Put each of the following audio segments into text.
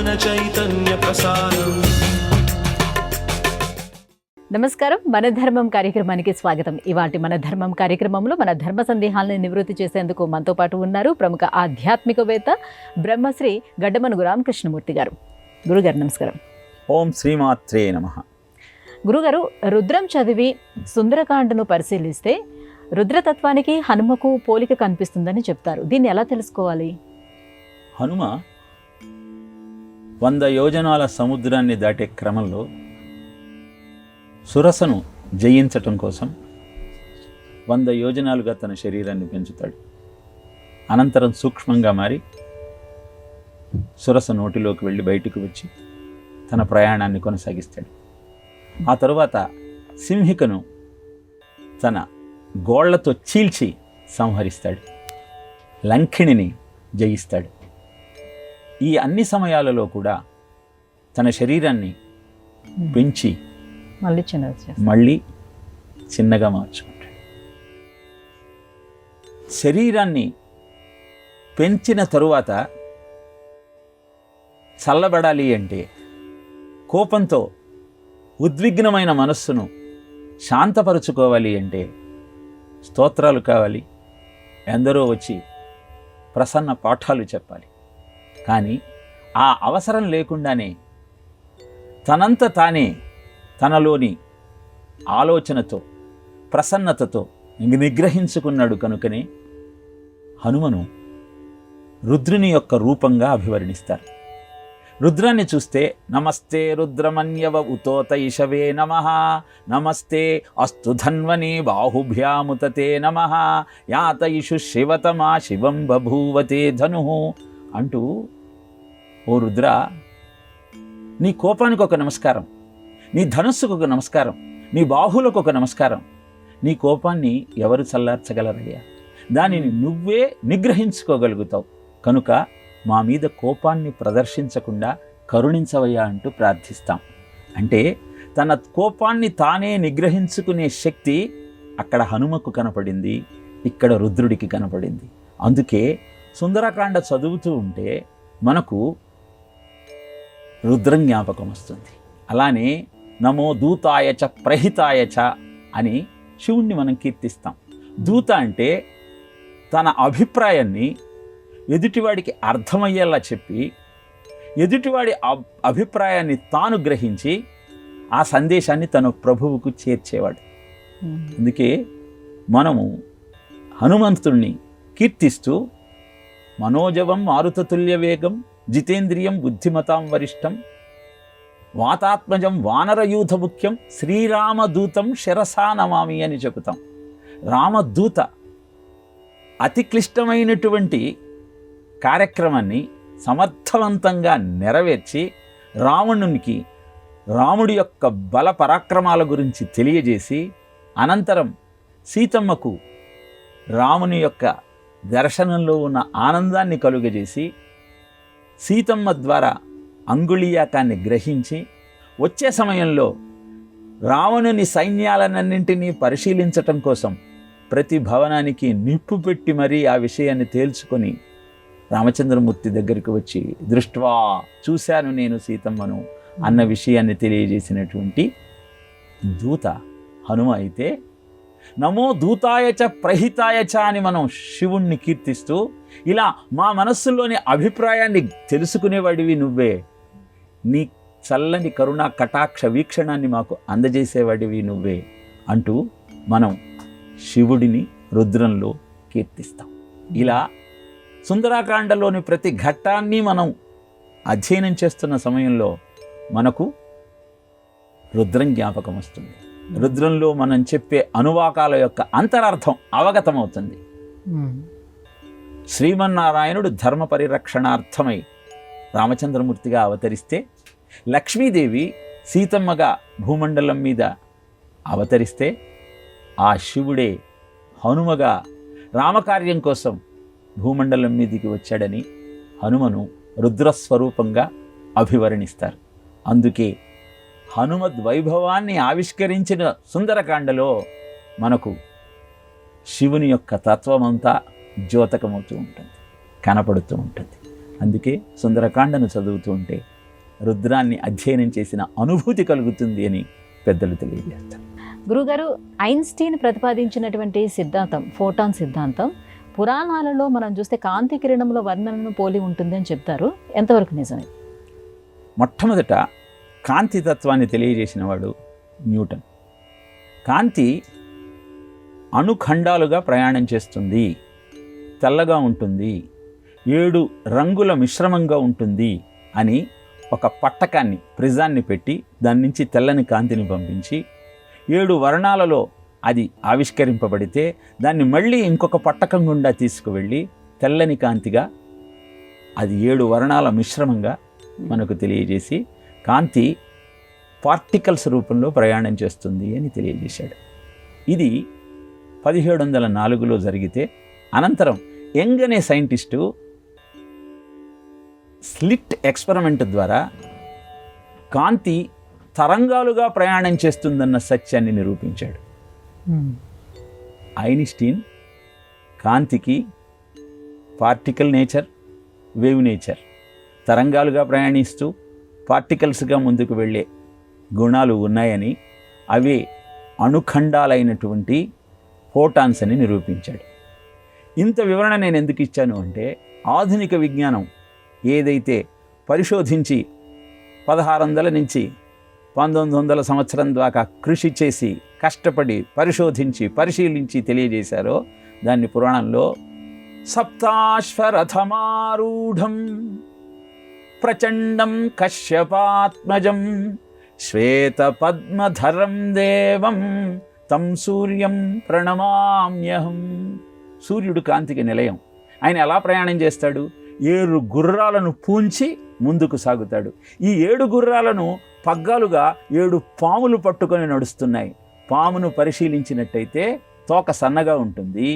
జ్ఞాన చైతన్య ప్రసారం. నమస్కారం, మన ధర్మం కార్యక్రమానికి స్వాగతం. ఇవాటి మన ధర్మం కార్యక్రమంలో మన ధర్మ సందేహాలను నివృత్తి చేసేందుకు మనతో పాటు ఉన్నారు ప్రముఖ ఆధ్యాత్మికవేత్త బ్రహ్మశ్రీ గడ్డమనుగు రామకృష్ణమూర్తి గారు. గురుగారు నమస్కారం. ఓం శ్రీమాత్రే నమః. గురుగారు, రుద్రం చదివి సుందరకాండను పరిశీలిస్తే రుద్రతత్వానికి హనుమకు పోలిక కనిపిస్తుందని చెప్తారు. దీన్ని ఎలా తెలుసుకోవాలి? హనుమ 100 యోజనాల సముద్రాన్ని దాటే క్రమంలో సురసను జయించటం కోసం 100 యోజనాలుగా తన శరీరాన్ని పెంచుతాడు. అనంతరం సూక్ష్మంగా మారి సురస నోటిలోకి వెళ్ళి బయటకు వచ్చి తన ప్రయాణాన్ని కొనసాగిస్తాడు. ఆ తరువాత సింహికను తన గోళ్లతో చీల్చి సంహరిస్తాడు. లంకిణిని జయిస్తాడు. ఈ అన్ని సమయాలలో కూడా తన శరీరాన్ని పెంచి మళ్ళీ చిన్నగా మార్చుకుంటాడు. శరీరాన్ని పెంచిన తరువాత చల్లబడాలి అంటే, కోపంతో ఉద్విగ్నమైన మనస్సును శాంతపరుచుకోవాలి అంటే స్తోత్రాలు కావాలి, ఎందరో వచ్చి ప్రసన్న పాఠాలు చెప్పాలి. కానీ ఆ అవసరం లేకుండానే తనంత తానే తనలోని ఆలోచనతో ప్రసన్నతతో నిగ్రహించుకున్నాడు. కనుకనే హనుమను రుద్రుని యొక్క రూపంగా అభివర్ణిస్తారు. రుద్రాన్ని చూస్తే నమస్తే రుద్రమన్యవ ఉతోత ఇషవే నమః, నమస్తే అస్తు ధన్వని బాహుభ్యాముతతే నమః, యాత ఇషు శివతమా శివం బభూవతే ధను అంటూ, ఓ రుద్ర, నీ కోపానికి ఒక నమస్కారం, నీ ధనుస్సుకు ఒక నమస్కారం, నీ బాహులకు ఒక నమస్కారం. నీ కోపాన్ని ఎవరు చల్లార్చగలరయ్యా? దానిని నువ్వే నిగ్రహించుకోగలుగుతావు. కనుక మా మీద కోపాన్ని ప్రదర్శించకుండా కరుణించవయ్యా అంటూ ప్రార్థిస్తాం. అంటే తన కోపాన్ని తానే నిగ్రహించుకునే శక్తి అక్కడ హనుమకు కనపడింది, ఇక్కడ రుద్రుడికి కనపడింది. అందుకే సుందరకాండ చదువుతూ ఉంటే మనకు రుద్రం జ్ఞాపకం వస్తుంది. అలానే నమో దూతాయ చ ప్రహితాయ చ అని శివుణ్ణి మనం కీర్తిస్తాం. దూత అంటే తన అభిప్రాయాన్ని ఎదుటివాడికి అర్థమయ్యేలా చెప్పి, ఎదుటివాడి అభిప్రాయాన్ని తాను గ్రహించి ఆ సందేశాన్ని తన ప్రభువుకు చేర్చేవాడు. అందుకే మనము హనుమంతుణ్ణి కీర్తిస్తూ మనోజవం మారుతతుల్య వేగం జితేంద్రియం బుద్ధిమతాం వరిష్టం వాతాత్మజం వానరయూథ ముఖ్యం శ్రీరామదూతం శిరసా నమామి అని చెబుతాం. రామదూత అతి క్లిష్టమైనటువంటి కార్యక్రమాన్ని సమర్థవంతంగా నెరవేర్చి రావణునికి రాముడి యొక్క బల పరాక్రమాల గురించి తెలియజేసి, అనంతరం సీతమ్మకు రాముని యొక్క దర్శనంలో ఉన్న ఆనందాన్ని కలుగజేసి, సీతమ్మ ద్వారా అంగుళీయాకాన్ని గ్రహించి, వచ్చే సమయంలో రావణుని సైన్యాలన్నింటినీ పరిశీలించటం కోసం ప్రతి భవనానికి నిప్పు పెట్టి మరీ ఆ విషయాన్ని తేల్చుకొని రామచంద్రమూర్తి దగ్గరికి వచ్చి, దృష్ట్వా, చూశాను నేను సీతమ్మను అన్న విషయాన్ని తెలియజేసినటువంటి దూత హనుమ అయితే, నమో దూతాయ చ ప్రహితాయ చ అని మనం శివుణ్ణి కీర్తిస్తూ, ఇలా మా మనస్సులోని అభిప్రాయాన్ని తెలుసుకునేవాడివి నువ్వే, నీ చల్లని కరుణా కటాక్ష వీక్షణాన్ని మాకు అందజేసేవాడివి నువ్వే అంటూ మనం శివుడిని రుద్రంలో కీర్తిస్తాం. ఇలా సుందరకాండలోని ప్రతి ఘట్టాన్ని మనం అధ్యయనం చేస్తున్న సమయంలో మనకు రుద్రం జ్ఞాపకం వస్తుంది. రుద్రంలో మనం చెప్పే అనువాకాల యొక్క అంతరార్థం అవగతమవుతుంది. శ్రీమన్నారాయణుడు ధర్మ పరిరక్షణార్థమై రామచంద్రమూర్తిగా అవతరిస్తే, లక్ష్మీదేవి సీతమ్మగా భూమండలం మీద అవతరిస్తే, ఆ శివుడే హనుమగా రామకార్యం కోసం భూమండలం మీదికి వచ్చాడని హనుమను రుద్రస్వరూపంగా అభివర్ణిస్తారు. అందుకే హనుమద్ వైభవాన్ని ఆవిష్కరించిన సుందరకాండలో మనకు శివుని యొక్క తత్వమంతా ద్యోతకమవుతూ ఉంటుంది, కనపడుతూ ఉంటుంది. అందుకే సుందరకాండను చదువుతూ ఉంటే రుద్రాన్ని అధ్యయనం చేసిన అనుభూతి కలుగుతుంది అని పెద్దలు తెలియజేస్తారు. గురుగారు, ఐన్స్టీన్ ప్రతిపాదించినటువంటి సిద్ధాంతం, ఫోటాన్ సిద్ధాంతం, పురాణాలలో మనం చూస్తే కాంతి కిరణంలో వర్ణనను పోలి ఉంటుంది అని చెప్తారు. ఎంతవరకు నిజమే? మొట్టమొదట కాంతి తత్వాన్ని తెలియజేసిన వాడు న్యూటన్. కాంతి అణుఖండాలుగా ప్రయాణం చేస్తుంది, తెల్లగా ఉంటుంది, 7 రంగుల మిశ్రమంగా ఉంటుంది అని ఒక పట్టకాన్ని, ప్రిజాన్ని పెట్టి దాని నుంచి తెల్లని కాంతిని పంపించి 7 వర్ణాలలో అది ఆవిష్కరింపబడితే దాన్ని మళ్ళీ ఇంకొక పట్టకం గుండా తీసుకువెళ్ళి తెల్లని కాంతిగా అది 7 వర్ణాల మిశ్రమంగా మనకు తెలియజేసి కాంతి పార్టికల్స్ రూపంలో ప్రయాణం చేస్తుంది అని తెలియజేశాడు. ఇది 1704లో జరిగితే అనంతరం యంగ్ అనే సైంటిస్టు స్లిట్ ఎక్స్పెరిమెంట్ ద్వారా కాంతి తరంగాలుగా ప్రయాణం చేస్తుందన్న సత్యాన్ని నిరూపించాడు. ఐన్స్టీన్ కాంతికి పార్టికల్ నేచర్, వేవ్ నేచర్, తరంగాలుగా ప్రయాణిస్తూ పార్టికల్స్గా ముందుకు వెళ్ళే గుణాలు ఉన్నాయని, అవే అణుఖండాలైనటువంటి ఫోటాన్స్ అని నిరూపించాడు. ఇంత వివరణ నేను ఎందుకు ఇచ్చాను అంటే, ఆధునిక విజ్ఞానం ఏదైతే పరిశోధించి 1600 నుంచి 1900 సంవత్సరం దాకా కృషి చేసి కష్టపడి పరిశోధించి పరిశీలించి తెలియజేశారో దాన్ని పురాణంలో సప్తాశ్వరథమారూఢం ప్రచండం కశ్యపాత్మజం శ్వేతపద్మధరం దేవం తం సూర్యం ప్రణమామ్యహం. సూర్యుడు కాంతికి నిలయం. ఆయన ఎలా ప్రయాణం చేస్తాడు? 7 గుర్రాలను పూంచి ముందుకు సాగుతాడు. ఈ 7 గుర్రాలను పగ్గాలుగా 7 పాములు పట్టుకొని నడుస్తున్నాయి. పామును పరిశీలించినట్టయితే తోక సన్నగా ఉంటుంది,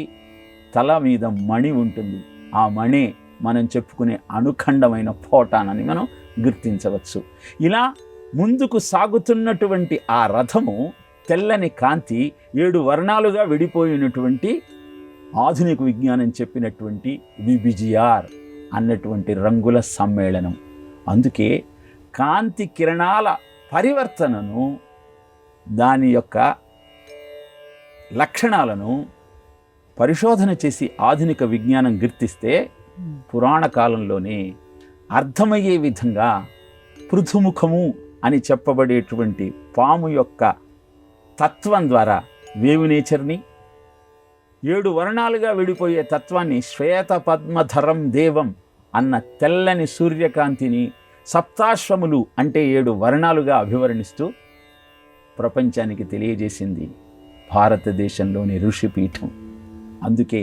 తల మీద మణి ఉంటుంది. ఆ మణి మనం చెప్పుకునే అణుఖండమైన ఫోటాన్ అని మనం గుర్తించవచ్చు. ఇలా ముందుకు సాగుతున్నటువంటి ఆ రథము తెల్లని కాంతి 7 వర్ణాలుగా విడిపోయినటువంటి ఆధునిక విజ్ఞానం చెప్పినటువంటి విబిజిఆర్ అన్నటువంటి రంగుల సమ్మేళనం. అందుకే కాంతి కిరణాల పరివర్తనను, దాని యొక్క లక్షణాలను పరిశోధన చేసి ఆధునిక విజ్ఞానం గుర్తిస్తే పురాణ కాలంలోనే అర్థమయ్యే విధంగా పృథుముఖము అని చెప్పబడేటువంటి పాము యొక్క తత్వం ద్వారా వేవ్ నేచర్ని, 7 వర్ణాలుగా విడిపోయే తత్వాన్ని, శ్వేత పద్మధరం దేవం అన్న తెల్లని సూర్యకాంతిని, సప్తాశ్వములు అంటే 7 వర్ణాలుగా అభివర్ణిస్తూ ప్రపంచానికి తెలియజేసింది భారతదేశంలోని ఋషిపీఠం. అందుకే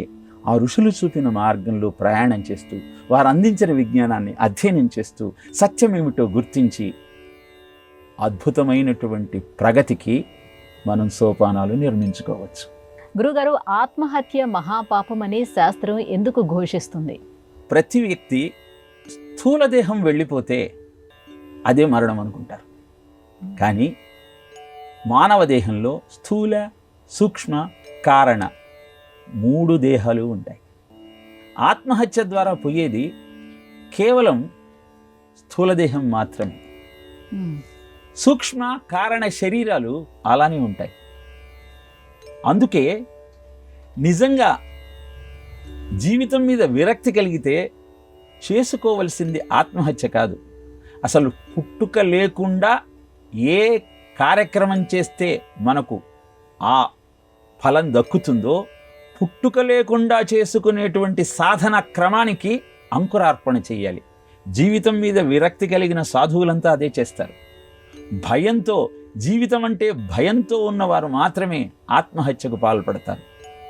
ఆ ఋషులు చూపిన మార్గంలో ప్రయాణం చేస్తూ, వారు అందించిన విజ్ఞానాన్ని అధ్యయనం చేస్తూ సత్యమేమిటో గుర్తించి అద్భుతమైనటువంటి ప్రగతికి మనం సోపానాలు నిర్మించుకోవచ్చు. గురుగారు, ఆత్మహత్య మహాపాపం అనే శాస్త్రం ఎందుకు ఘోషిస్తుంది? ప్రతి వ్యక్తి స్థూల దేహం వెళ్ళిపోతే అదే మరణం అనుకుంటారు. కానీ మానవ దేహంలో స్థూల, సూక్ష్మ, కారణ 3 దేహాలు ఉంటాయి. ఆత్మహత్య ద్వారా పోయేది కేవలం స్థూల దేహం మాత్రమే. సూక్ష్మ, కారణ శరీరాలు అలానే ఉంటాయి. అందుకే నిజంగా జీవితం మీద విరక్తి కలిగితే చేసుకోవలసింది ఆత్మహత్య కాదు. అసలు పుట్టుక లేకుండా ఏ కార్యక్రమం చేస్తే మనకు ఆ ఫలం దక్కుతుందో, పుట్టుక లేకుండా చేసుకునేటువంటి సాధన క్రమానికి అంకురార్పణ చేయాలి. జీవితం మీద విరక్తి కలిగిన సాధువులంతా అదే చేస్తారు. భయంతో, జీవితం అంటే భయంతో ఉన్నవారు మాత్రమే ఆత్మహత్యకు పాల్పడతారు.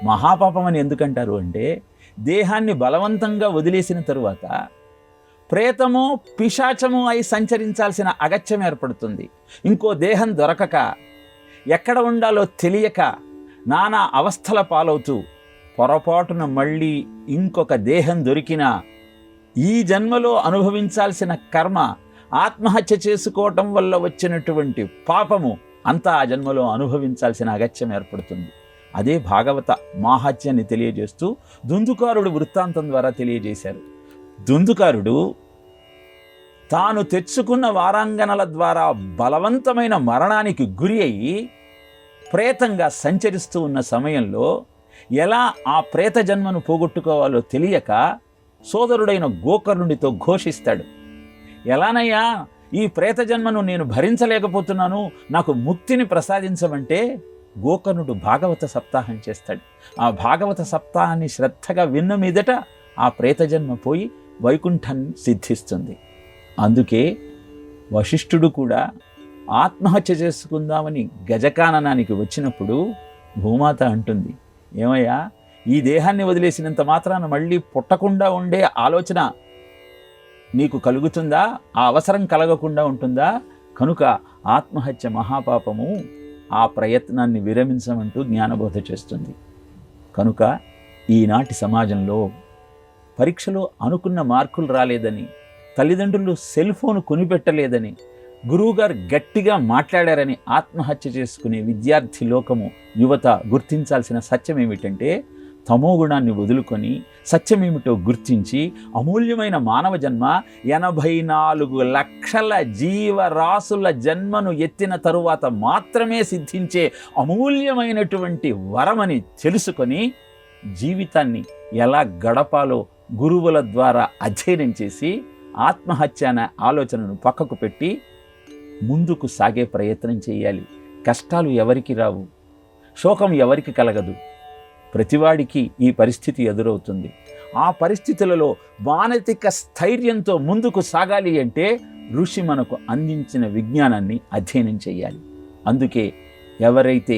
మహాపాపం అని ఎందుకంటారు అంటే, దేహాన్ని బలవంతంగా వదిలేసిన తరువాత ప్రేతమో పిశాచమో అయి సంచరించాల్సిన అగత్యం ఏర్పడుతుంది. ఇంకో దేహం దొరకక, ఎక్కడ ఉండాలో తెలియక నానా అవస్థల పాలవుతూ పొరపాటున మళ్ళీ ఇంకొక దేహం దొరికినా ఈ జన్మలో అనుభవించాల్సిన కర్మ, ఆత్మహత్య చేసుకోవటం వల్ల వచ్చినటువంటి పాపము అంతా ఆ జన్మలో అనుభవించాల్సిన అగత్యం ఏర్పడుతుంది. అదే భాగవత మాహాత్యాన్ని తెలియజేస్తూ దుందుకారుడు వృత్తాంతం ద్వారా తెలియజేశారు. దుందుకారుడు తాను తెచ్చుకున్న వారాంగనల ద్వారా బలవంతమైన మరణానికి గురి అయి ప్రేతంగా సంచరిస్తూ ఉన్న సమయంలో ఎలా ఆ ప్రేత జన్మను పోగొట్టుకోవాలో తెలియక సోదరుడైన గోకర్ణుడితో ఘోషిస్తాడు. ఎలానయ్యా ఈ ప్రేత జన్మను నేను భరించలేకపోతున్నాను, నాకు ముక్తిని ప్రసాదించమంటే గోకర్ణుడు భాగవత సప్తాహం చేస్తాడు. ఆ భాగవత సప్తాహాన్ని శ్రద్ధగా విన్న మీదట ఆ ప్రేత జన్మ పోయి వైకుంఠాన్ని సిద్ధిస్తుంది. అందుకే వశిష్ఠుడు కూడా ఆత్మహత్య చేసుకుందామని గజకాననానికి వచ్చినప్పుడు భూమాత అంటుంది, ఏమయ్యా ఈ దేహాన్ని వదిలేసినంత మాత్రాన మళ్ళీ పుట్టకుండా ఉండే ఆలోచన నీకు కలుగుతుందా? ఆ అవసరం కలగకుండా ఉంటుందా? కనుక ఆత్మహత్య మహాపాపము, ఆ ప్రయత్నాన్ని విరమించమంటూ జ్ఞానబోధ చేస్తుంది. కనుక ఈనాటి సమాజంలో పరీక్షలో అనుకున్న మార్కులు రాలేదని, తల్లిదండ్రులు సెల్ ఫోన్ కొనిపెట్టలేదని, గురువుగారు గట్టిగా మాట్లాడారని ఆత్మహత్య చేసుకునే విద్యార్థి లోకము, యువత గుర్తించాల్సిన సత్యం ఏమిటంటే తమో గుణాన్ని వదులుకొని సత్యమేమిటో గుర్తించి అమూల్యమైన మానవ జన్మ 84 లక్షల జీవరాశుల జన్మను ఎత్తిన తరువాత మాత్రమే సిద్ధించే అమూల్యమైనటువంటి వరమని తెలుసుకొని జీవితాన్ని ఎలా గడపాలో గురువుల ద్వారా అధ్యయనం చేసి ఆత్మహత్య అనే ఆలోచనను పక్కకు పెట్టి ముందుకు సాగే ప్రయత్నం చేయాలి. కష్టాలు ఎవరికి రావు, శోకం ఎవరికి కలగదు. ప్రతివాడికి ఈ పరిస్థితి ఎదురవుతుంది. ఆ పరిస్థితులలో మానసిక స్థైర్యంతో ముందుకు సాగాలి అంటే ఋషి మనకు అందించిన విజ్ఞానాన్ని అధ్యయనం చేయాలి. అందుకే ఎవరైతే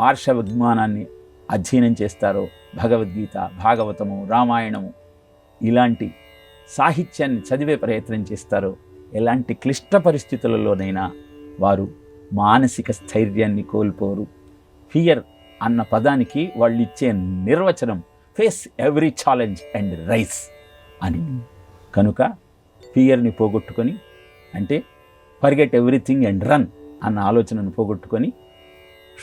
ఆర్ష విజ్ఞానాన్ని అధ్యయనం చేస్తారో భగవద్గీత, భాగవతము, రామాయణము ఇలాంటి సాహిత్యాన్ని చదివే ప్రయత్నం చేస్తారో ఎలాంటి క్లిష్ట పరిస్థితులలోనైనా వారు మానసిక స్థైర్యాన్ని కోల్పోరు. ఫియర్ అన్న పదానికి వాళ్ళు ఇచ్చే నిర్వచనం face every challenge and rice అని. కనుక ఫియర్ని పోగొట్టుకొని, అంటే ఫర్గెట్ ఎవ్రీథింగ్ అండ్ రన్ అన్న ఆలోచనను పోగొట్టుకొని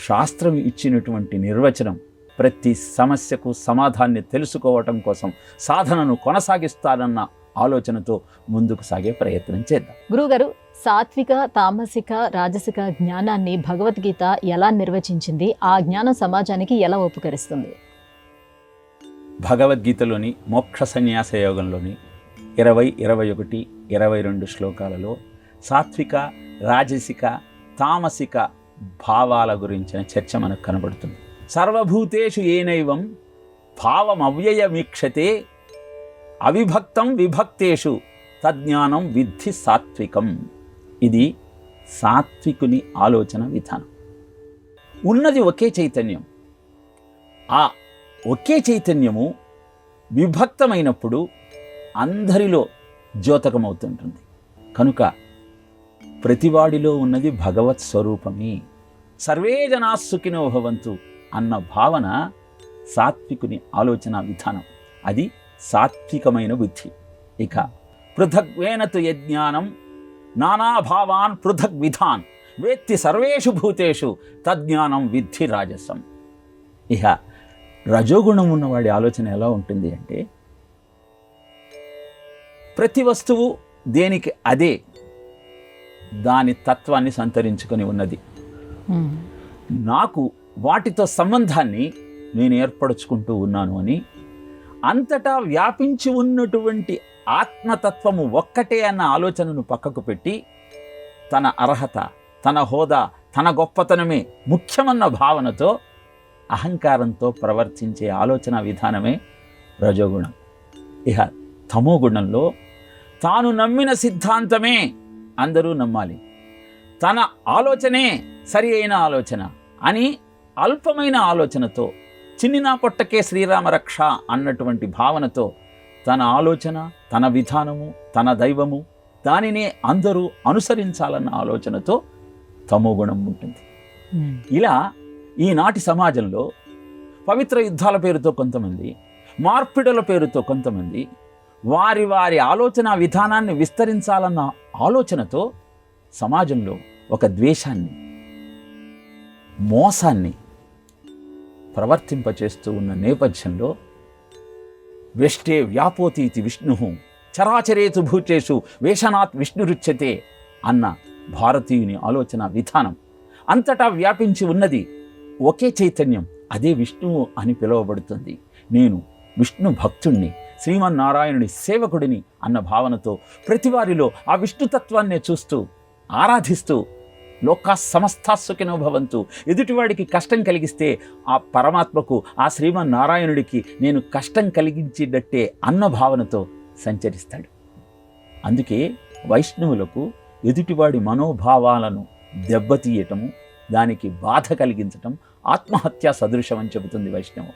శాస్త్రం ఇచ్చినటువంటి నిర్వచనం ప్రతి సమస్యకు సమాధానాన్ని తెలుసుకోవటం కోసం సాధనను కొనసాగిస్తారన్న ఆలోచనతో ముందుకు సాగే ప్రయత్నం చేద్దాం. గురువుగారు, సాత్విక, తామసిక, రాజసిక జ్ఞానాన్ని భగవద్గీత ఎలా నిర్వచించింది? ఆ జ్ఞానం సమాజానికి ఎలా ఉపకరిస్తుంది? భగవద్గీతలోని మోక్ష సన్యాస యోగంలోని 20, 21, 22 శ్లోకాలలో సాత్విక, రాజసిక, తామసిక భావాల గురించిన చర్చ మనకు కనబడుతుంది. సర్వభూతేషు ఏనైవం భావమవ్యయమీక్షతే అవిభక్తం విభక్తేషు తజ్ఞానం విద్ధి సాత్వికం. ఇది సాత్వికుని ఆలోచన విధానం. ఉన్నది ఒకే చైతన్యం. ఆ ఒకే చైతన్యము విభక్తమైనప్పుడు అందరిలో ద్యోతకమవుతుంటుంది. కనుక ప్రతివాడిలో ఉన్నది భగవత్ స్వరూపమే. సర్వే జనా సుఖినో భవంతు అన్న భావన సాత్వికుని ఆలోచన విధానం. అది సాత్వికమైన బుద్ధి. ఇక పృథగ్వేనతు యజ్ఞానం నానాభావాన్ పృథగ్ విధాన్ వేత్తి సర్వేషు భూతేషు తజ్ఞానం విద్ధి రాజసం. ఇక రజోగుణం ఉన్నవాడి ఆలోచన ఎలా ఉంటుంది అంటే ప్రతి వస్తువు దేనికి అదే దాని తత్వాన్ని సంతరించుకొని ఉన్నది. నాకు వాటితో సంబంధాన్ని నేను ఏర్పరచుకుంటూ ఉన్నాను అని, అంతటా వ్యాపించి ఉన్నటువంటి ఆత్మతత్వము ఒక్కటే అన్న ఆలోచనను పక్కకు పెట్టి తన అర్హత, తన హోదా, తన గొప్పతనమే ముఖ్యమన్న భావనతో అహంకారంతో ప్రవర్తించే ఆలోచన విధానమే రజోగుణం. ఇక తమోగుణంలో తాను నమ్మిన సిద్ధాంతమే అందరూ నమ్మాలి, తన ఆలోచనే సరి అయిన ఆలోచన అని అల్పమైన ఆలోచనతో, చిన్నినా పొట్టకే శ్రీరామ రక్ష అన్నటువంటి భావనతో తన ఆలోచన, తన విధానము, తన దైవము దానినే అందరూ అనుసరించాలన్న ఆలోచనతో తమోగుణం ఉంటుంది. ఇలా ఈనాటి సమాజంలో పవిత్ర యుద్ధాల పేరుతో కొంతమంది, మార్పిడుల పేరుతో కొంతమంది వారి వారి ఆలోచన విధానాన్ని విస్తరించాలన్న ఆలోచనతో సమాజంలో ఒక ద్వేషాన్ని, మోసాన్ని ప్రవర్తింపచేస్తూ ఉన్న నేపథ్యంలో వెష్టే వ్యాపోతీతి విష్ణు చరాచరేతు భూచేషు వేషనాత్ విష్ణురుచ్యతే అన్న భారతీయుని ఆలోచన విధానం. అంతటా వ్యాపించి ఉన్నది ఒకే చైతన్యం, అదే విష్ణువు అని పిలువబడుతుంది. నేను విష్ణు భక్తుణ్ణి, శ్రీమన్నారాయణుని సేవకుడిని అన్న భావనతో ప్రతివారిలో ఆ విష్ణుతత్వాన్నే చూస్తూ ఆరాధిస్తూ లోకా సమస్తా సుఖినో భవంతు, ఎదుటివాడికి కష్టం కలిగిస్తే ఆ పరమాత్మకు, ఆ శ్రీమన్నారాయణుడికి నేను కష్టం కలిగించేటట్టే అన్న భావనతో సంచరిస్తాడు. అందుకే వైష్ణవులకు ఎదుటివాడి మనోభావాలను దెబ్బతీయటము, దానికి బాధ కలిగించటం ఆత్మహత్యా సదృశం అని చెబుతుంది వైష్ణవం.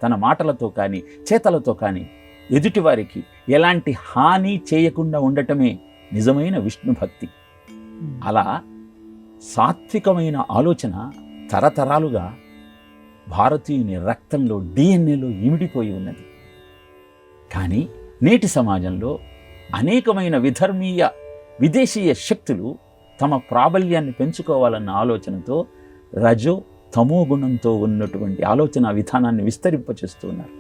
తన మాటలతో కానీ చేతలతో కానీ ఎదుటివారికి ఎలాంటి హాని చేయకుండా ఉండటమే నిజమైన విష్ణు భక్తి. అలా సాత్వికమైన ఆలోచన తరతరాలుగా భారతీయుని రక్తంలో, డిఎన్ఏలో ఇమిడిపోయి ఉన్నది. కానీ నేటి సమాజంలో అనేకమైన విధర్మీయ విదేశీయ శక్తులు తమ ప్రాబల్యాన్ని పెంచుకోవాలన్న ఆలోచనతో రజో తమో గుణంతో ఉన్నటువంటి ఆలోచన విధానాన్ని విస్తరింపచేస్తూ ఉన్నారు.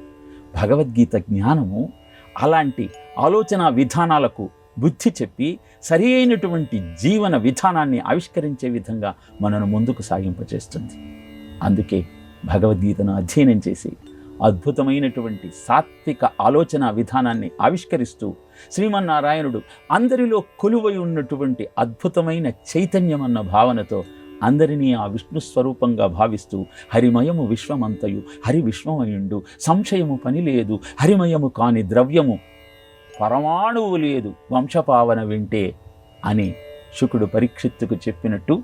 భగవద్గీత జ్ఞానము అలాంటి ఆలోచన విధానాలకు బుద్ధి చెప్పి సరి అయినటువంటి జీవన విధానాన్ని ఆవిష్కరించే విధంగా మనను ముందుకు సాగింపచేస్తుంది. అందుకే భగవద్గీతను అధ్యయనం చేసి అద్భుతమైనటువంటి సాత్విక ఆలోచన విధానాన్ని ఆవిష్కరిస్తూ శ్రీమన్నారాయణుడు అందరిలో కొలువై ఉన్నటువంటి అద్భుతమైన చైతన్యం అన్న భావనతో అందరినీ ఆ విష్ణు స్వరూపంగా భావిస్తూ హరిమయము విశ్వమంతయు హరి విశ్వమయుండు, సంశయము పని లేదు, హరిమయము కాని ద్రవ్యము పరమాణువు లేదు, వంశపావన వింటే అని శుకుడు పరీక్షిత్తుకు చెప్పినట్టు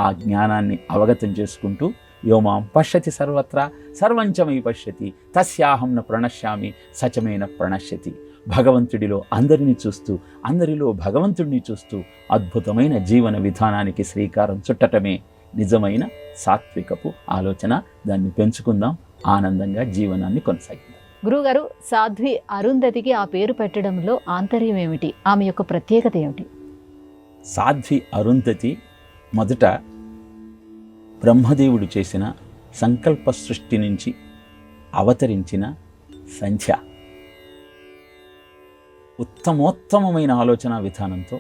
ఆ జ్ఞానాన్ని అవగతం చేసుకుంటూ యోమాం పశ్యతి సర్వత్రా సర్వంచమై పశ్యతి తస్యాహం న ప్రణశ్యామి సచమేన ప్రణశ్యతి. భగవంతుడిలో అందరినీ చూస్తూ, అందరిలో భగవంతుడిని చూస్తూ అద్భుతమైన జీవన విధానానికి శ్రీకారం చుట్టటమే నిజమైన సాత్వికపు ఆలోచన. దాన్ని పెంచుకుందాం, ఆనందంగా జీవనాన్ని కొనసాగిద్దాం. గురువుగారు, సాధ్వి అరుంధతికి ఆ పేరు పెట్టడంలో ఆంతర్యం ఏమిటి? ఆమె యొక్క ప్రత్యేకత ఏమిటి? సాధ్వి అరుంధతి మొదట బ్రహ్మదేవుడు చేసిన సంకల్ప సృష్టి నుంచి అవతరించిన సంధ్య. ఉత్తమోత్తమమైన ఆలోచన విధానంతో,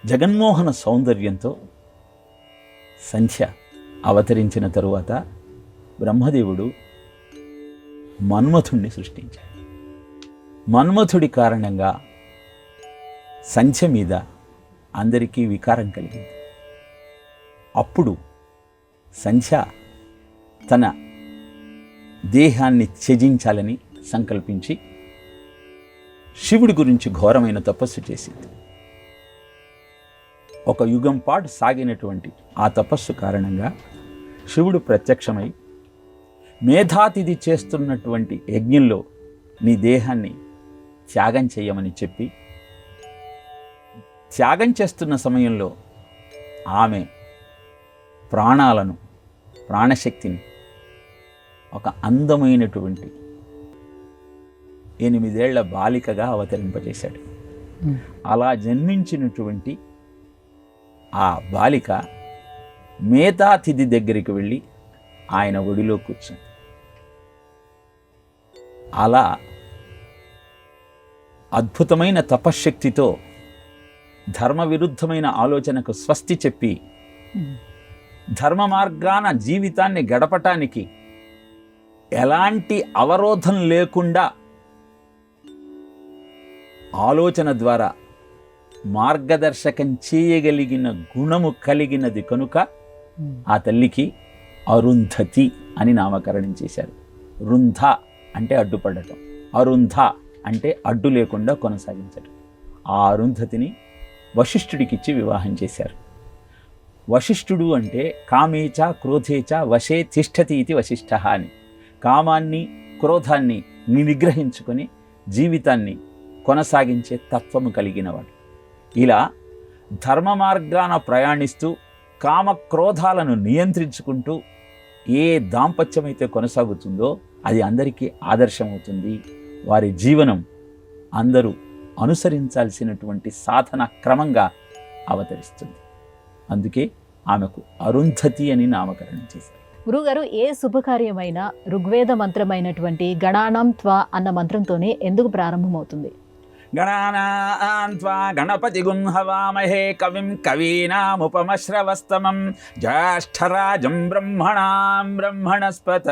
జగన్మోహన సౌందర్యంతో సంధ్య అవతరించిన తరువాత బ్రహ్మదేవుడు మన్మథుణ్ణి సృష్టించాడు. మన్మథుడి కారణంగా సంధ్య మీద అందరికీ వికారం కలిగింది. అప్పుడు సంధ్య తన దేహాన్ని త్యజించాలని సంకల్పించి శివుడి గురించి ఘోరమైన తపస్సు చేసింది. ఒక యుగం పాటు సాగినటువంటి ఆ తపస్సు కారణంగా శివుడు ప్రత్యక్షమై మేధాతిథి చేస్తున్నటువంటి యజ్ఞంలో నీ దేహాన్ని త్యాగం చేయమని చెప్పి, త్యాగం చేస్తున్న సమయంలో ఆమె ప్రాణాలను, ప్రాణశక్తిని ఒక అందమైనటువంటి 8 ఏళ్ల బాలికగా అవతరింపజేశాడు. అలా జన్మించినటువంటి ఆ బాలిక మేధాతిథి దగ్గరికి వెళ్ళి ఆయన ఒడిలో కూర్చుంది. అలా అద్భుతమైన తపశ్శక్తితో ధర్మ విరుద్ధమైన ఆలోచనకు స్వస్తి చెప్పి ధర్మ మార్గాన జీవితాన్ని గడపటానికి ఎలాంటి అవరోధం లేకుండా ఆలోచన ద్వారా మార్గదర్శకం చేయగలిగిన గుణము కలిగినది కనుక ఆ తల్లికి అరుంధతి అని నామకరణం చేశారు. రుంధ అంటే అడ్డుపడటం, అరుంధ అంటే అడ్డు లేకుండా కొనసాగించటం. ఆ అరుంధతిని వశిష్ఠుడికిచ్చి వివాహం చేశారు. వశిష్ఠుడు అంటే కామేచ క్రోధేచ వశే తిష్టతి ఇది వశిష్ఠ అని, కామాన్ని క్రోధాన్ని నిగ్రహించుకొని జీవితాన్ని కొనసాగించే తత్వము కలిగినవాడు. ఇలా ధర్మ మార్గాన ప్రయాణిస్తూ కామక్రోధాలను నియంత్రించుకుంటూ ఏ దాంపత్యమైతే కొనసాగుతుందో అది అందరికీ ఆదర్శమవుతుంది. వారి జీవనం అందరూ అనుసరించాల్సినటువంటి సాధన క్రమంగా అవతరిస్తుంది. అందుకే ఆమెకు అరుంధతి అని నామకరణం చేశారు. గురుగారు, ఏ శుభకార్యమైనా ఋగ్వేద మంత్రమైనటువంటి గణానాం త్వ అన్న మంత్రంతోనే ఎందుకు ప్రారంభమవుతుంది? గణానాం త్వా గణపతిగుం హవామహే కవిం కవీనాముపమశ్రవస్తమం జ్యేష్ఠరాజం బ్రహ్మణాం బ్రహ్మణస్పత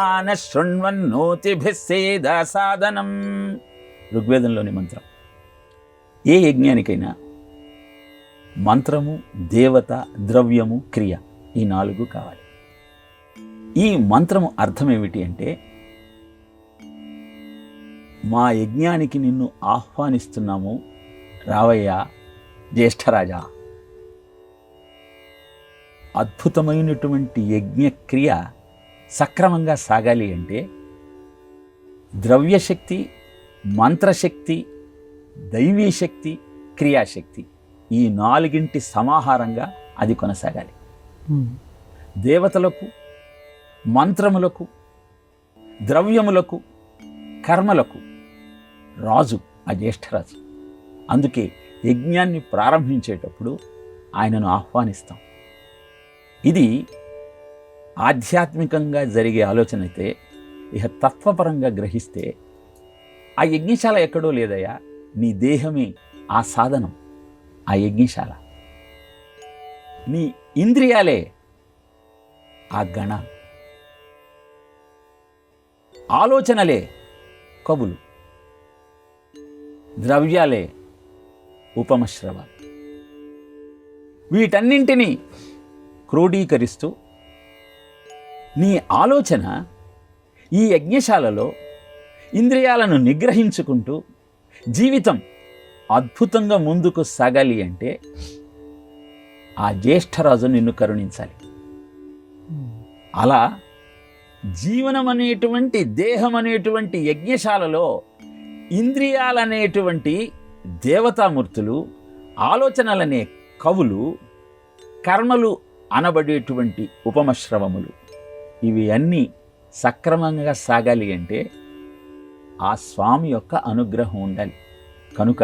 ఆనశృణ్వన్నోతిభిः సేదసాదనం. ఋగ్వేదంలోని మంత్రం. ఏ యజ్ఞానికైనా మంత్రము, దేవత, ద్రవ్యము, క్రియ ఈ 4 కావాలి. ఈ మంత్రము అర్థం ఏమిటి అంటే, మా యజ్ఞానికి నిన్ను ఆహ్వానిస్తున్నాము, రావయ్యా జ్యేష్ఠరాజా. అద్భుతమైనటువంటి యజ్ఞక్రియ సక్రమంగా సాగాలి అంటే ద్రవ్యశక్తి, మంత్రశక్తి, దైవీశక్తి, క్రియాశక్తి ఈ 4 సమాహారంగా అది కొనసాగాలి. దేవతలకు, మంత్రములకు, ద్రవ్యములకు, కర్మలకు రాజు ఆ జ్యేష్ఠరాజు. అందుకే యజ్ఞాన్ని ప్రారంభించేటప్పుడు ఆయనను ఆహ్వానిస్తాం. ఇది ఆధ్యాత్మికంగా జరిగే ఆలోచన అయితే, ఇక తత్వపరంగా గ్రహిస్తే ఆ యజ్ఞశాల ఎక్కడో లేదయ్యా, నీ దేహమే ఆ సాధనం, ఆ యజ్ఞశాల. నీ ఇంద్రియాలే ఆ గణ, ఆలోచనలే కవులు, ద్రవ్యాలే ఉపమశ్రవాలు. వీటన్నింటినీ క్రోడీకరిస్తూ నీ ఆలోచన ఈ యజ్ఞశాలలో ఇంద్రియాలను నిగ్రహించుకుంటూ జీవితం అద్భుతంగా ముందుకు సాగాలి అంటే ఆ జ్యేష్ఠరాజు నిన్ను కరుణించాలి. అలా జీవనం అనేటువంటి, దేహం అనేటువంటి యజ్ఞశాలలో ఇంద్రియాలనేటువంటి దేవతామూర్తులు, ఆలోచనలనే కవులు, కర్మలు అనబడేటువంటి ఉపమశ్రవములు, ఇవి అన్నీ సక్రమంగా సాగాలి అంటే ఆ స్వామి యొక్క అనుగ్రహం ఉండాలి. కనుక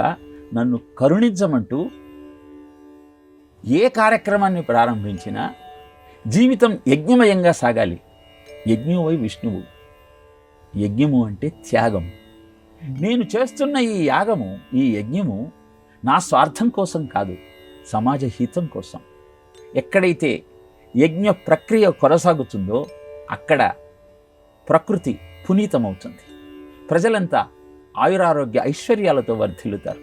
నన్ను కరుణించమంటూ ఏ కార్యక్రమాన్ని ప్రారంభించినా జీవితం యజ్ఞమయంగా సాగాలి. యజ్ఞోవై విష్ణువు. యజ్ఞము అంటే త్యాగం. నేను చేస్తున్న ఈ యాగము, ఈ యజ్ఞము నా స్వార్థం కోసం కాదు, సమాజ హితం కోసం. ఎక్కడైతే యజ్ఞ ప్రక్రియ కొనసాగుతుందో అక్కడ ప్రకృతి పునీతమవుతుంది. ప్రజలంతా ఆయురారోగ్య ఐశ్వర్యాలతో వర్ధిల్లుతారు.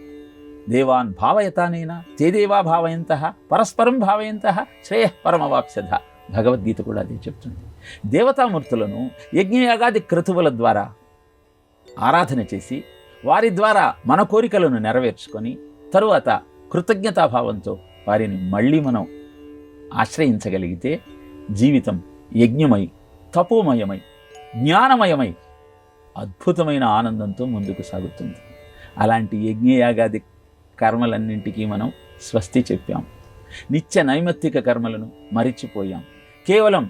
దేవాన్ భావయతానేనా తే దేవా భావయంతః పరస్పరం భావయంతః శ్రేయః పరమవాప్స్యథ. భగవద్గీత కూడా అదే చెప్తుంది. దేవతామూర్తులను యజ్ఞయాగాది క్రతువుల ద్వారా ఆరాధన చేసి వారి ద్వారా మన కోరికలను నెరవేర్చుకొని తరువాత కృతజ్ఞతాభావంతో వారిని మళ్ళీ మనం ఆశ్రయించగలిగితే జీవితం యజ్ఞమై, తపోమయమై, జ్ఞానమయమై అద్భుతమైన ఆనందంతో ముందుకు సాగుతుంది. అలాంటి యజ్ఞయాగాది కర్మలన్నింటికీ మనం స్వస్తి చెప్పాం. నిత్య నైమిత్తిక కర్మలను మరిచిపోయాం. కేవలం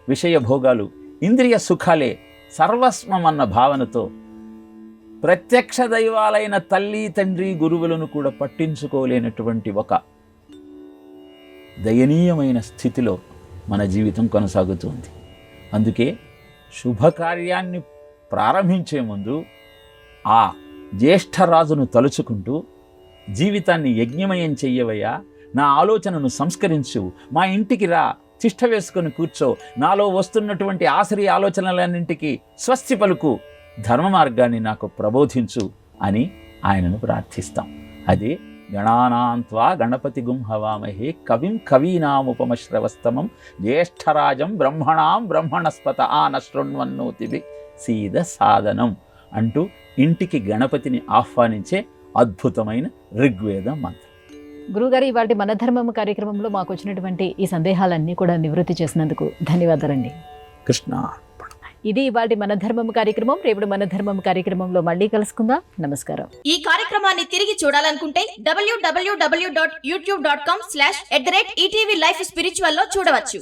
విషయ భోగాలు, ఇంద్రియ సుఖాలే సర్వస్వమన్న భావనతో ప్రత్యక్ష దైవాలైన తల్లి, తండ్రి, గురువులను కూడా పట్టించుకోలేనటువంటి ఒక దయనీయమైన స్థితిలో మన జీవితం కొనసాగుతుంది. అందుకే శుభకార్యాన్ని ప్రారంభించే ముందు ఆ జ్యేష్ఠరాజును తలుచుకుంటూ జీవితాన్ని యజ్ఞమయం చెయ్యవయ్యా, నా ఆలోచనను సంస్కరించు, మా ఇంటికి రా, తిష్ట వేసుకొని కూర్చో, నాలో వస్తున్నటువంటి ఆశ్రయ ఆలోచనలన్నింటికి స్వస్తి పలుకు, ధర్మ మార్గాన్ని నాకు ప్రబోధించు అని ఆయనను ప్రార్థిస్తాం. అదే గణానాం త్వా గణపతిగుం హవామహే కవిం కవీనాముపమశ్రవస్తమం జ్యేష్ఠరాజం బ్రహ్మణాం బ్రహ్మణస్పత ఆనశృణ్వన్నోతిభిः సేదసాదనం అంటూ ఇంటికి గణపతిని ఆహ్వానించే అద్భుతమైన ఋగ్వేద మంత్రం. గురుగారు, ఇవాళ మన ధర్మం కార్యక్రమంలో మాకు వచ్చినటువంటి ఈ సందేహాలన్నీ కూడా నివృత్తి చేసినందుకు ధన్యవాదాలండి. కృష్ణ. ఇది ఇవాళ మన ధర్మం కార్యక్రమం. రేపు మన ధర్మం కార్యక్రమంలో మళ్ళీ కలుసుకుందాం. నమస్కారం. ఈ కార్యక్రమాన్ని తిరిగి చూడాలనుకుంటే www.youtube.com/ETV Life Spiritual లో చూడవచ్చు.